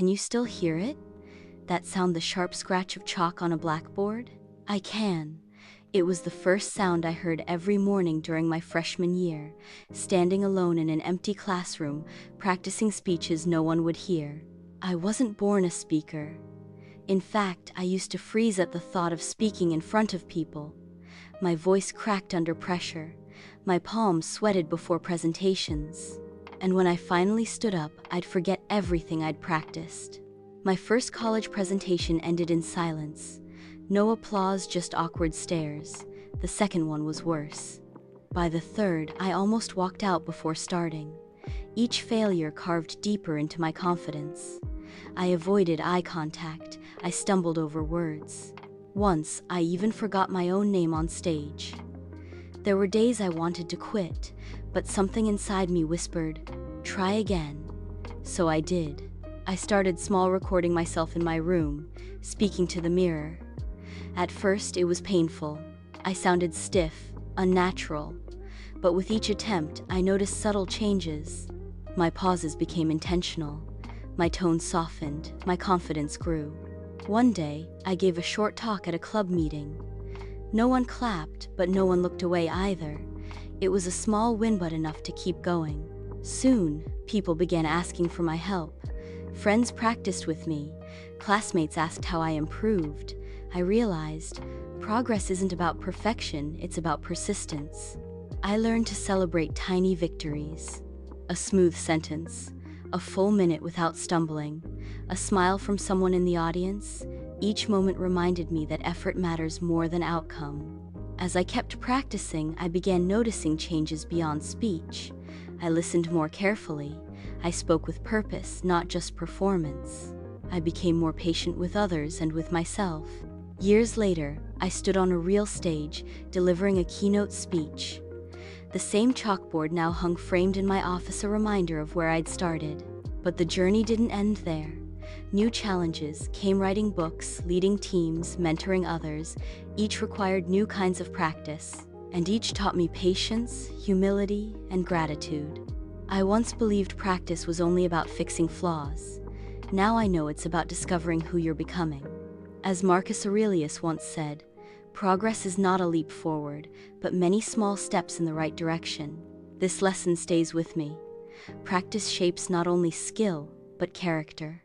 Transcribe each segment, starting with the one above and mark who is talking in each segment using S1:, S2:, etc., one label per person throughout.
S1: Can you still hear it? That sound, the sharp scratch of chalk on a blackboard? I can. It was the first sound I heard every morning during my freshman year, standing alone in an empty classroom, practicing speeches no one would hear. I wasn't born a speaker. In fact, I used to freeze at the thought of speaking in front of people. My voice cracked under pressure. My palms sweated before presentations. And when I finally stood up, I'd forget everything I'd practiced. My first college presentation ended in silence. No applause, just awkward stares. The second one was worse. By the third, I almost walked out before starting. Each failure carved deeper into my confidence. I avoided eye contact. I stumbled over words. Once, I even forgot my own name on stage. There were days I wanted to quit, but something inside me whispered, "Try again." So I did. I started small, recording myself in my room, speaking to the mirror. At first, it was painful. I sounded stiff, unnatural. But with each attempt, I noticed subtle changes. My pauses became intentional. My tone softened. My confidence grew. One day, I gave a short talk at a club meeting. No one clapped, but no one looked away either. It was a small win, but enough to keep going. Soon, people began asking for my help. Friends practiced with me. Classmates asked how I improved. I realized progress isn't about perfection, it's about persistence. I learned to celebrate tiny victories. A smooth sentence, a full minute without stumbling, a smile from someone in the audience. Each moment reminded me that effort matters more than outcome. As I kept practicing, I began noticing changes beyond speech. I listened more carefully. I spoke with purpose, not just performance. I became more patient with others and with myself. Years later, I stood on a real stage, delivering a keynote speech. The same chalkboard now hung framed in my office, a reminder of where I'd started. But the journey didn't end there. New challenges came: writing books, leading teams, mentoring others. Each required new kinds of practice, and each taught me patience, humility, and gratitude. I once believed practice was only about fixing flaws. Now I know it's about discovering who you're becoming. As Marcus Aurelius once said, progress is not a leap forward, but many small steps in the right direction. This lesson stays with me. Practice shapes not only skill, but character.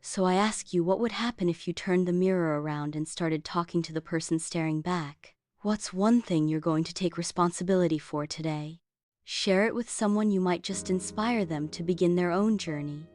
S1: So I ask you, what would happen if you turned the mirror around and started talking to the person staring back? What's one thing you're going to take responsibility for today? Share it with someone. You might just inspire them to begin their own journey.